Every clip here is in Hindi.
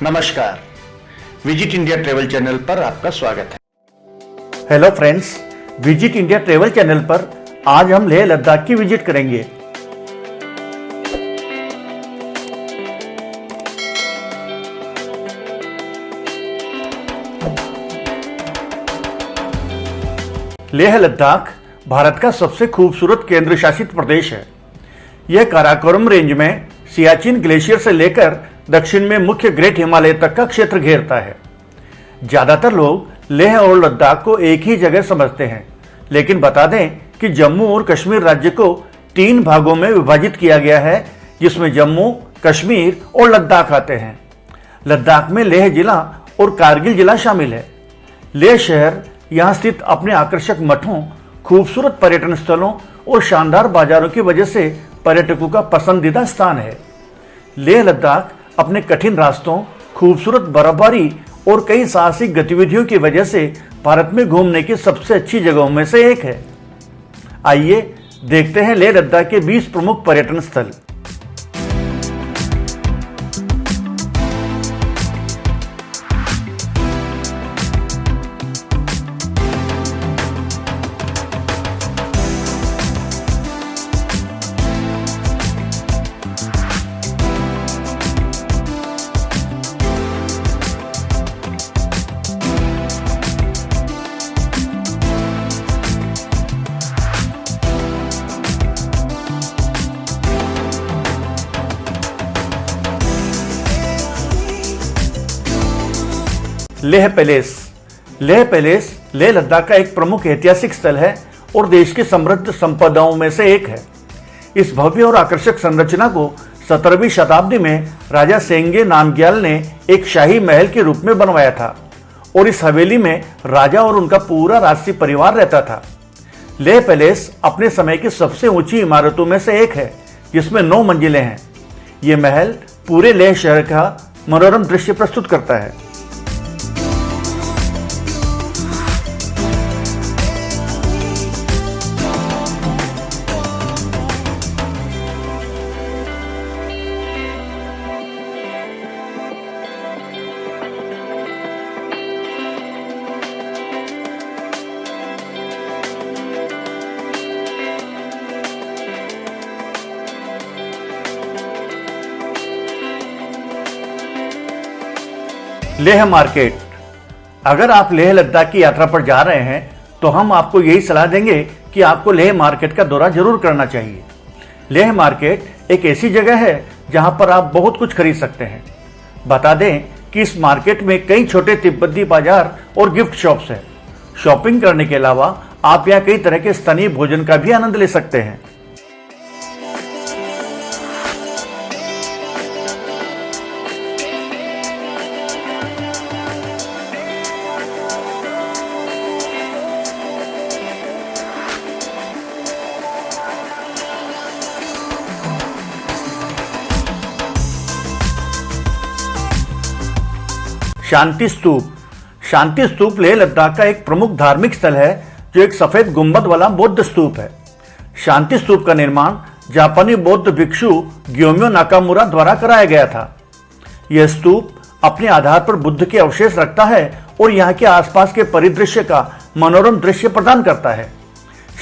नमस्कार, विजिट इंडिया ट्रेवल चैनल पर आपका स्वागत है। Hello friends, visit India travel channel पर आज हम लेह लद्दाख की विजिट करेंगे। लेह लद्दाख भारत का सबसे खूबसूरत केंद्र शासित प्रदेश है। यह काराकोरम रेंज में सियाचिन ग्लेशियर से लेकर दक्षिण में मुख्य ग्रेट हिमालय तक का क्षेत्र घेरता है। ज्यादातर लोग लेह और लद्दाख को एक ही जगह समझते हैं, लेकिन बता दें कि जम्मू और कश्मीर राज्य को 3 भागों में विभाजित किया गया है, जिसमें जम्मू, कश्मीर और लद्दाख आते हैं। लद्दाख में लेह जिला और कारगिल जिला शामिल है। लेह शहर यहाँ स्थित अपने आकर्षक मठों, खूबसूरत पर्यटन स्थलों और शानदार बाजारों की वजह से पर्यटकों का पसंदीदा स्थान है। लेह लद्दाख अपने कठिन रास्तों, खूबसूरत बर्फबारी और कई साहसिक गतिविधियों की वजह से भारत में घूमने की सबसे अच्छी जगहों में से एक है। आइए देखते हैं लेह लद्दाख के 20 प्रमुख पर्यटन स्थल। लेह पैलेस। लेह पैलेस लेह लद्दाख का एक प्रमुख ऐतिहासिक स्थल है और देश की समृद्ध संपदाओं में से एक है। इस भव्य और आकर्षक संरचना को 17वीं शताब्दी में राजा सेंगे नामग्याल ने एक शाही महल के रूप में बनवाया था और इस हवेली में राजा और उनका पूरा राजसी परिवार रहता था। लेह पैलेस अपने समय की सबसे ऊंची इमारतों में से एक है, जिसमें 9 मंजिलें हैं। ये महल पूरे लेह शहर का मनोरम दृश्य प्रस्तुत करता है। लेह मार्केट। अगर आप लेह लद्दाख की यात्रा पर जा रहे हैं तो हम आपको यही सलाह देंगे कि आपको लेह मार्केट का दौरा जरूर करना चाहिए। लेह मार्केट एक ऐसी जगह है जहां पर आप बहुत कुछ खरीद सकते हैं। बता दें कि इस मार्केट में कई छोटे तिब्बती बाजार और गिफ्ट शॉप्स हैं। शॉपिंग करने के अलावा आप यहाँ कई तरह के स्थानीय भोजन का भी आनंद ले सकते हैं। शांति स्तूप। शांति स्तूप लेह लद्दाख का एक प्रमुख धार्मिक स्थल है, जो एक सफेद गुंबद वाला बौद्ध स्तूप है। शांति स्तूप का निर्माण जापानी बौद्ध भिक्षु ग्योम्यो नाकामुरा द्वारा कराया गया था। यह स्तूप अपने आधार पर बुद्ध के अवशेष रखता है और यहाँ के आसपास के परिदृश्य का मनोरम दृश्य प्रदान करता है।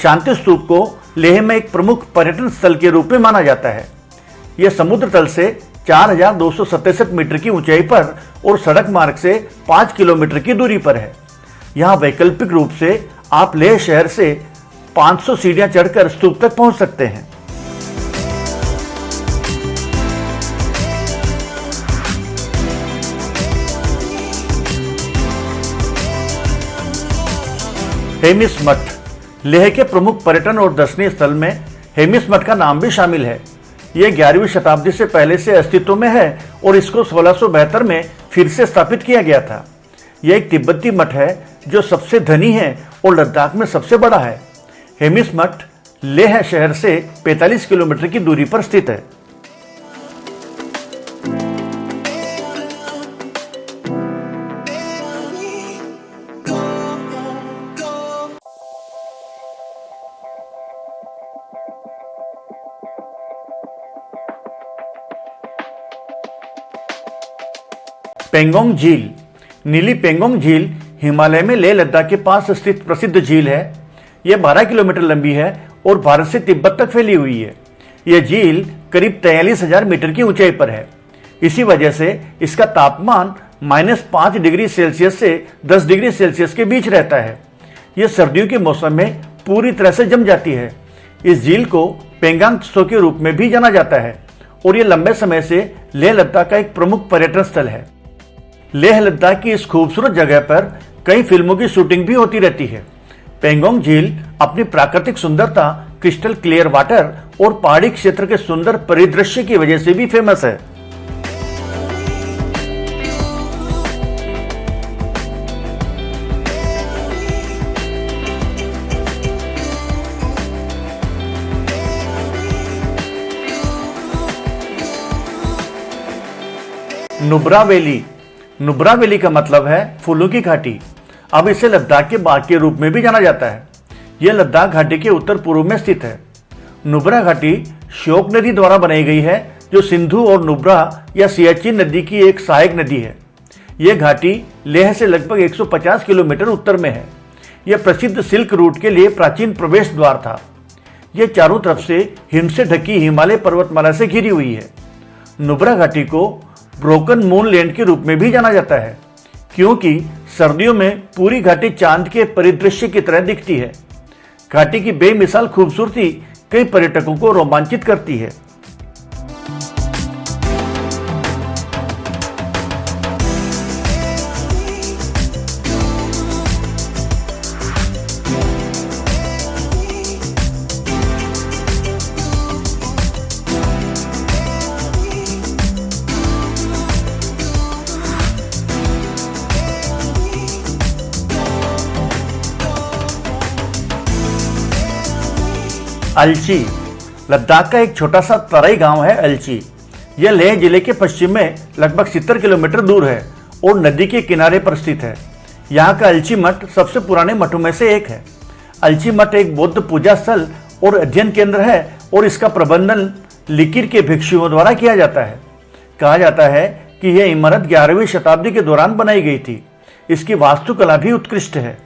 शांति स्तूप को लेह में एक प्रमुख पर्यटन स्थल के रूप में माना जाता है। यह समुद्र तल से 4267 मीटर की ऊंचाई पर और सड़क मार्ग से 5 किलोमीटर की दूरी पर है। यहाँ वैकल्पिक रूप से आप लेह शहर से 500 सीढ़ियां चढ़कर स्तूप तक पहुंच सकते हैं। हेमिस मठ। लेह के प्रमुख पर्यटन और दर्शनीय स्थल में हेमिस मठ का नाम भी शामिल है। यह 11वीं शताब्दी से पहले से अस्तित्व में है और इसको 1672 में फिर से स्थापित किया गया था। यह एक तिब्बती मठ है जो सबसे धनी है और लद्दाख में सबसे बड़ा है। हेमिस मठ लेह शहर से 45 किलोमीटर की दूरी पर स्थित है। पेंगोंग झील। नीली पेंगोंग झील हिमालय में लेह लद्दाख के पास स्थित प्रसिद्ध झील है। यह 12 किलोमीटर लंबी है और भारत से तिब्बत तक फैली हुई है। यह झील करीब 43,000 मीटर की ऊंचाई पर है। इसी वजह से इसका तापमान -5 डिग्री सेल्सियस से 10 डिग्री सेल्सियस के बीच रहता है। यह सर्दियों के मौसम में पूरी तरह से जम जाती है। इस झील को पेंगांग त्सो के रूप में भी जाना जाता है और यह लंबे समय से लेह लद्दाख का एक प्रमुख पर्यटन स्थल है। लेह लद्दाख की इस खूबसूरत जगह पर कई फिल्मों की शूटिंग भी होती रहती है। पेंगोंग झील अपनी प्राकृतिक सुंदरता, क्रिस्टल क्लियर वाटर और पहाड़ी क्षेत्र के सुंदर परिदृश्य की वजह से भी फेमस है। नुब्रा वैली। नुब्रा वैली का मतलब है फूलों की घाटी। अब इसे लद्दाख के बाग के रूप में भी जाना जाता है। यह लद्दाख घाटी के उत्तर पूर्व में स्थित है। नुब्रा घाटी श्योक नदी द्वारा बनाई गई है, जो सिंधु और नुब्रा या सियाचिन नदी की एक सहायक नदी है। यह घाटी लेह से लगभग 150 किलोमीटर उत्तर में है। यह प्रसिद्ध सिल्क रूट के लिए प्राचीन प्रवेश द्वार था। यह चारों तरफ से हिम से ढकी हिमालय पर्वतमाला से घिरी हुई है। नुब्रा घाटी को ब्रोकन मून लैंड के रूप में भी जाना जाता है, क्योंकि सर्दियों में पूरी घाटी चांद के परिदृश्य की तरह दिखती है। घाटी की बेमिसाल खूबसूरती कई पर्यटकों को रोमांचित करती है। अलची। लद्दाख का एक छोटा सा तराई गांव है अलची। यह लेह जिले के पश्चिम में लगभग 70 किलोमीटर दूर है और नदी के किनारे पर स्थित है। यहाँ का अलची मठ सबसे पुराने मठों में से एक है। अलची मठ एक बौद्ध पूजा स्थल और अध्ययन केंद्र है और इसका प्रबंधन लिकिर के भिक्षुओं द्वारा किया जाता है। कहा जाता है कि यह इमारत 11वीं शताब्दी के दौरान बनाई गई थी। इसकी वास्तुकला भी उत्कृष्ट है।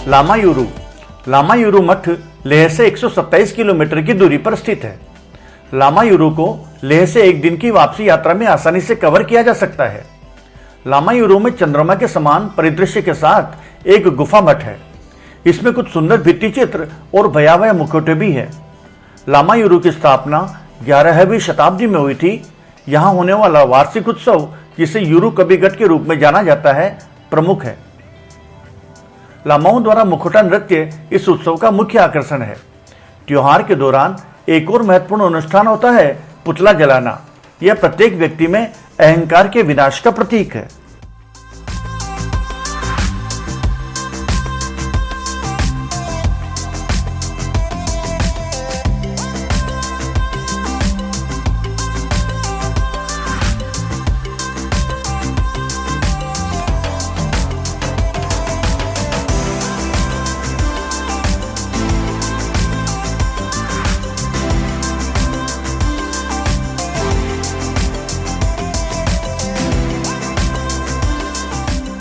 लामायुरु। लामायुरु मठ लेह से 127 किलोमीटर की दूरी पर स्थित है। लामायुरु को लेह से एक दिन की वापसी यात्रा में आसानी से कवर किया जा सकता है। लामायुरु में चंद्रमा के समान परिदृश्य के साथ एक गुफा मठ है। इसमें कुछ सुंदर भित्ति चित्र और भयावह मुखौटे भी है। लामायुरु की स्थापना 11वीं शताब्दी में हुई थी। यहाँ होने वाला वार्षिक उत्सव, जिसे युरु कबिगट के रूप में जाना जाता है, प्रमुख है। लामाओं द्वारा मुखौटा नृत्य इस उत्सव का मुख्य आकर्षण है। त्योहार के दौरान एक और महत्वपूर्ण अनुष्ठान होता है पुतला जलाना। यह प्रत्येक व्यक्ति में अहंकार के विनाश का प्रतीक है।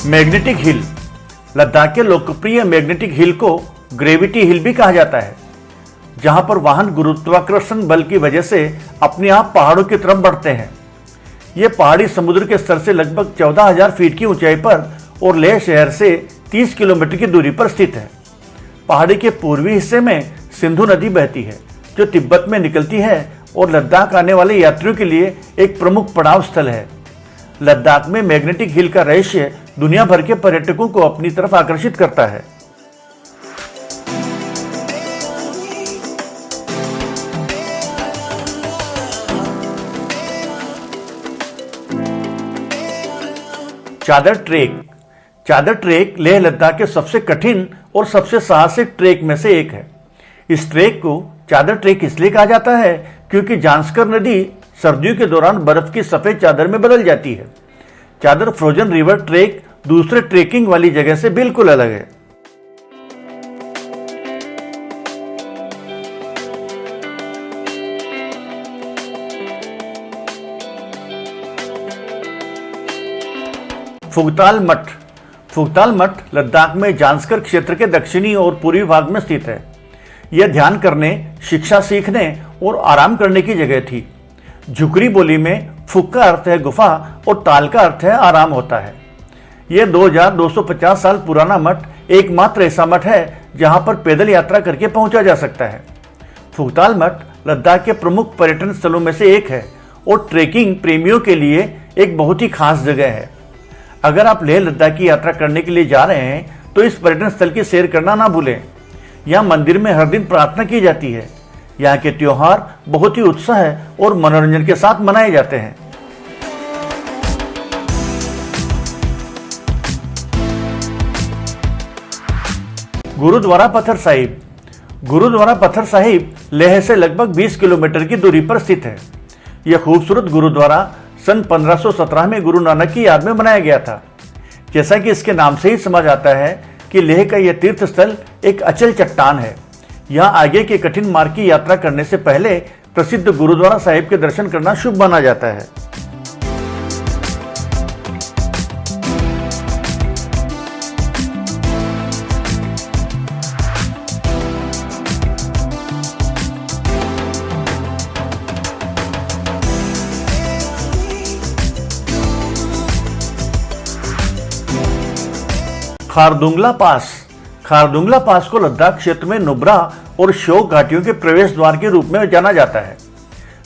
Magnetic hill. लद्दाख के लोकप्रिय मैग्नेटिक हिल को ग्रेविटी हिल भी कहा जाता है, जहां पर वाहन गुरुत्वाकर्षण बल की वजह से अपने आप पहाड़ों की तरफ बढ़ते हैं। यह पहाड़ी समुद्र के स्तर से लगभग 14,000 फीट की ऊंचाई पर और लेह शहर से 30 किलोमीटर की दूरी पर स्थित है। पहाड़ी के पूर्वी हिस्से में सिंधु नदी बहती है, जो तिब्बत में निकलती है और लद्दाख आने वाले यात्रियों के लिए एक प्रमुख पड़ाव स्थल है। लद्दाख में मैग्नेटिक हिल का रहस्य दुनिया भर के पर्यटकों को अपनी तरफ आकर्षित करता है। चादर ट्रेक। चादर ट्रेक लेह लद्दाख के सबसे कठिन और सबसे साहसिक ट्रेक में से एक है। इस ट्रेक को चादर ट्रेक इसलिए कहा जाता है क्योंकि जांस्कर नदी सर्दियों के दौरान बर्फ की सफेद चादर में बदल जाती है। चादर फ्रोजन रिवर ट्रेक दूसरे ट्रेकिंग वाली जगह से बिल्कुल अलग है। फुगताल मठ। फुगताल मठ लद्दाख में जांस्कर क्षेत्र के दक्षिणी और पूर्वी भाग में स्थित है। यह ध्यान करने, शिक्षा सीखने और आराम करने की जगह थी। झुकरी बोली में फुग का अर्थ है गुफा और ताल का अर्थ है आराम होता है। यह 2250 साल पुराना मठ एकमात्र ऐसा मठ है जहां पर पैदल यात्रा करके पहुंचा जा सकता है। फुगताल मठ लद्दाख के प्रमुख पर्यटन स्थलों में से एक है और ट्रेकिंग प्रेमियों के लिए एक बहुत ही खास जगह है। अगर आप लेह लद्दाख की यात्रा करने के लिए जा रहे हैं तो इस पर्यटन स्थल की सैर करना ना भूलें। यहाँ मंदिर में हर दिन प्रार्थना की जाती है। यहाँ के त्योहार बहुत ही उत्साह और मनोरंजन के साथ मनाए जाते हैं। गुरुद्वारा पत्थर साहिब। गुरुद्वारा पत्थर साहिब लेह से लगभग 20 किलोमीटर की दूरी पर स्थित है। यह खूबसूरत गुरुद्वारा सन 1517 में गुरु नानक की याद में बनाया गया था। जैसा कि इसके नाम से ही समझ आता है कि लेह का यह तीर्थ स्थल एक अचल चट्टान है। यहाँ आगे के कठिन मार्ग की यात्रा करने से पहले प्रसिद्ध गुरुद्वारा साहिब के दर्शन करना शुभ माना जाता है। खारदुंगला पास। खारदुंगला पास को लद्दाख क्षेत्र में नुब्रा और शोक घाटियों के प्रवेश द्वार के रूप में जाना जाता है।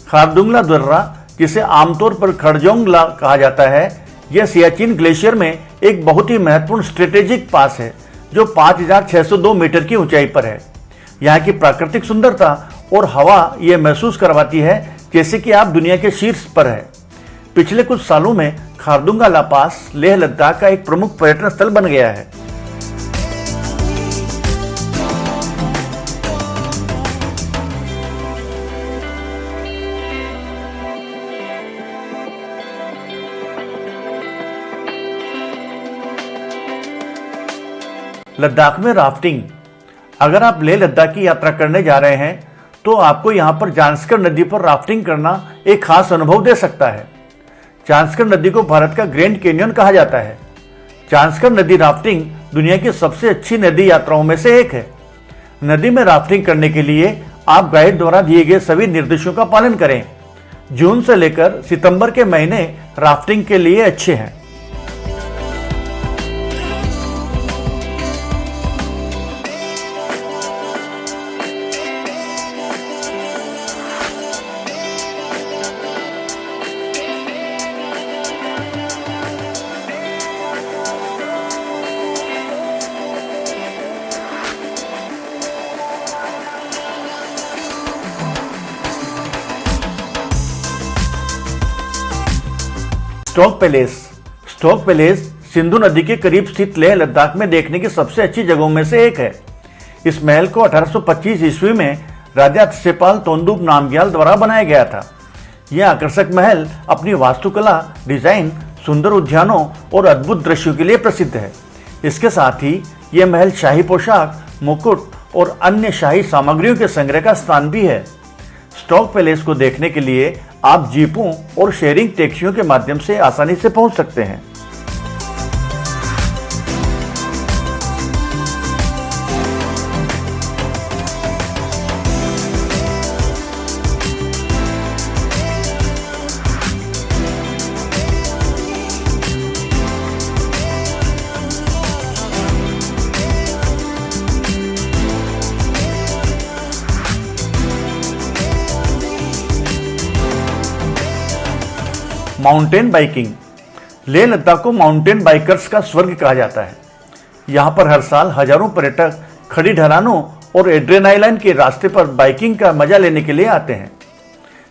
खारदुंगला दर्रा, जिसे आमतौर पर खड़जोंगला कहा जाता है, यह सियाचिन ग्लेशियर में एक बहुत ही महत्वपूर्ण स्ट्रेटेजिक पास है जो 5602 मीटर की ऊंचाई पर है। यहाँ की प्राकृतिक सुंदरता और हवा यह महसूस करवाती है जैसे कि आप दुनिया के शीर्ष पर है। पिछले कुछ सालों में खारदुंगला पास लेह लद्दाख का एक प्रमुख पर्यटन स्थल बन गया है। लद्दाख में राफ्टिंग। अगर आप लेह लद्दाख की यात्रा करने जा रहे हैं तो आपको यहां पर जांस्कर नदी पर राफ्टिंग करना एक खास अनुभव दे सकता है। जांस्कर नदी को भारत का ग्रैंड कैन्यन कहा जाता है। जांस्कर नदी राफ्टिंग दुनिया की सबसे अच्छी नदी यात्राओं में से एक है। नदी में राफ्टिंग करने के लिए आप गाइड द्वारा दिए गए सभी निर्देशों का पालन करें। जून से लेकर सितंबर के महीने राफ्टिंग के लिए अच्छे हैं। स्टोक पैलेस। स्टोक पैलेस सिंधु नदी के करीब स्थित लेह लद्दाख में देखने की सबसे अच्छी जगहों में से एक है। इस महल को 1825 ईस्वी में राजा त्सेपाल तोंदुप नामग्याल द्वारा बनाया गया था। यह आकर्षक महल अपनी वास्तुकला, डिजाइन, सुंदर उद्यानों और अद्भुत दृश्यों के लिए प्रसिद्ध है। इसके साथ ही यह महल शाही पोशाक, मुकुट और अन्य शाही सामग्रियों के संग्रह का स्थान भी है। स्टोक पैलेस को देखने के लिए आप जीपों और शेयरिंग टैक्सियों के माध्यम से आसानी से पहुंच सकते हैं। Mountain biking. लेह लद्दाख को माउंटेन बाइकर्स का स्वर्ग कहा जाता है। यहाँ पर हर साल हजारों पर्यटक खड़ी ढलानों और एड्रेनालाइन के रास्ते पर बाइकिंग का मजा लेने के लिए आते हैं।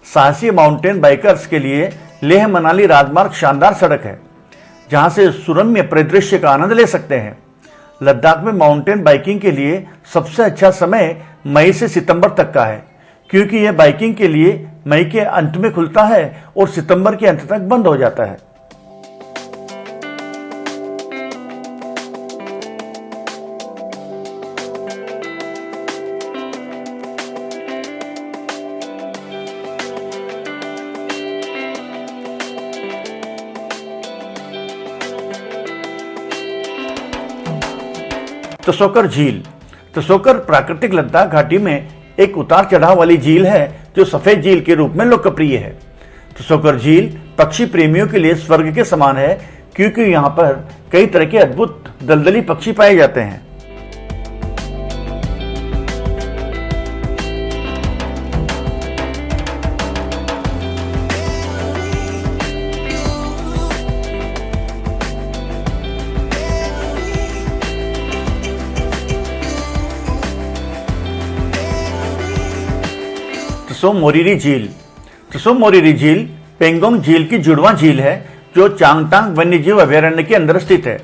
साहसी माउंटेन बाइकर्स के लिए लेह मनाली राजमार्ग शानदार सड़क है जहाँ से सुरम्य परिदृश्य का आनंद ले सकते हैं। लद्दाख में माउंटेन बाइकिंग के लिए सबसे अच्छा समय मई से सितंबर तक का है क्योंकि यह बाइकिंग के लिए मई के अंत में खुलता है और सितंबर के अंत तक बंद हो जाता है। त्सोकर झील। त्सोकर प्राकृतिक लद्दाख घाटी में एक उतार चढ़ाव वाली झील है जो सफेद झील के रूप में लोकप्रिय है। त्सोकर झील पक्षी प्रेमियों के लिए स्वर्ग के समान है क्योंकि यहाँ पर कई तरह के अद्भुत दलदली पक्षी पाए जाते हैं। त्सो मोरिरी झील। त्सो मोरिरी झील पेंगोंग झील की जुड़वां झील है जो चांगतांग वन्यजीव अभयारण्य के अंदर स्थित है।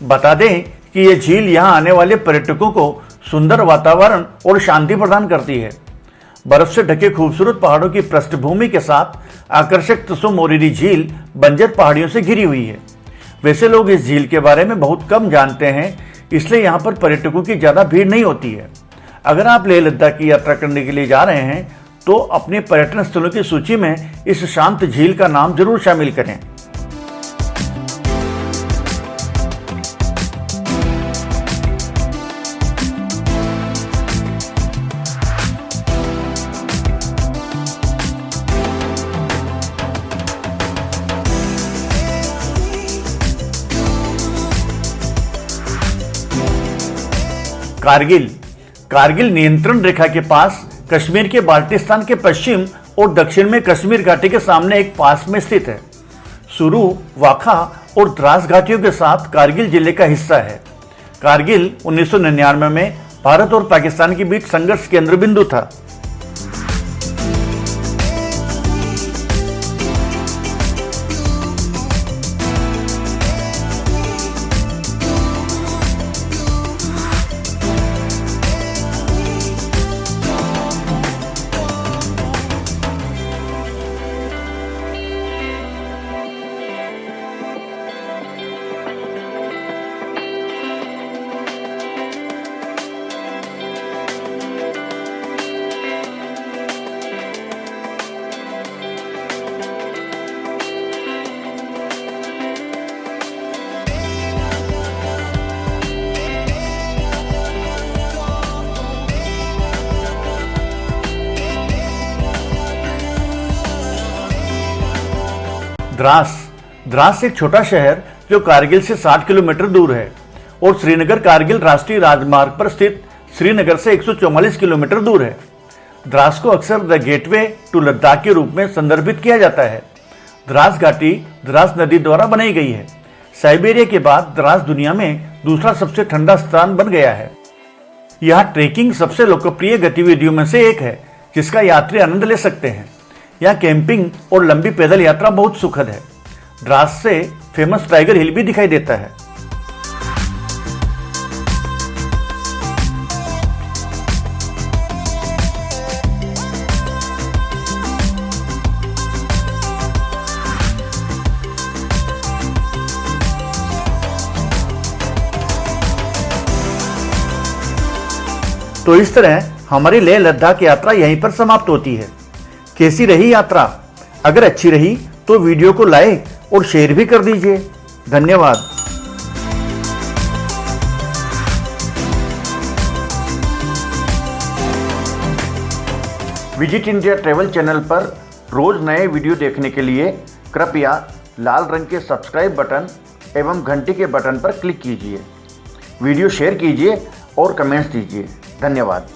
बता दें कि यह झील यहां आने वाले पर्यटकों को सुंदर वातावरण और शांति प्रदान करती है। बर्फ से ढके खूबसूरत पहाड़ों की पृष्ठभूमि के साथ आकर्षक त्सो मोरिरी झील बंजर पहाड़ियों से घिरी हुई है। वैसे लोग इस झील के बारे में बहुत कम जानते हैं, इसलिए यहाँ पर पर्यटकों की ज्यादा भीड़ नहीं होती है। अगर आप लेह लद्दाख की यात्रा करने के लिए जा रहे हैं तो अपने पर्यटन स्थलों की सूची में इस शांत झील का नाम जरूर शामिल करें। कारगिल। कारगिल नियंत्रण रेखा के पास कश्मीर के बाल्टिस्तान के पश्चिम और दक्षिण में कश्मीर घाटी के सामने एक पास में स्थित है। सुरू, वाखा और द्रास घाटियों के साथ कारगिल जिले का हिस्सा है। कारगिल 1999 में भारत और पाकिस्तान के बीच संघर्ष केंद्र बिंदु था। द्रास। द्रास एक छोटा शहर जो कारगिल से 60 किलोमीटर दूर है और श्रीनगर कारगिल राष्ट्रीय राजमार्ग पर स्थित श्रीनगर से 144 किलोमीटर दूर है। द्रास को अक्सर द गेटवे टू लद्दाख के रूप में संदर्भित किया जाता है। द्रास घाटी द्रास नदी द्वारा बनाई गई है। साइबेरिया के बाद द्रास दुनिया में दूसरा सबसे ठंडा स्थान बन गया है। यहाँ ट्रेकिंग सबसे लोकप्रिय गतिविधियों में से एक है जिसका यात्री आनंद ले सकते हैं। यहाँ कैंपिंग और लंबी पैदल यात्रा बहुत सुखद है। द्रास से फेमस टाइगर हिल भी दिखाई देता है। तो इस तरह हमारी लेह लद्दाख यात्रा यहीं पर समाप्त होती है। कैसी रही यात्रा? अगर अच्छी रही तो वीडियो को लाइक और शेयर भी कर दीजिए। धन्यवाद। विजिट इंडिया ट्रैवल चैनल पर रोज नए वीडियो देखने के लिए कृपया लाल रंग के सब्सक्राइब बटन एवं घंटी के बटन पर क्लिक कीजिए। वीडियो शेयर कीजिए और कमेंट्स दीजिए। धन्यवाद।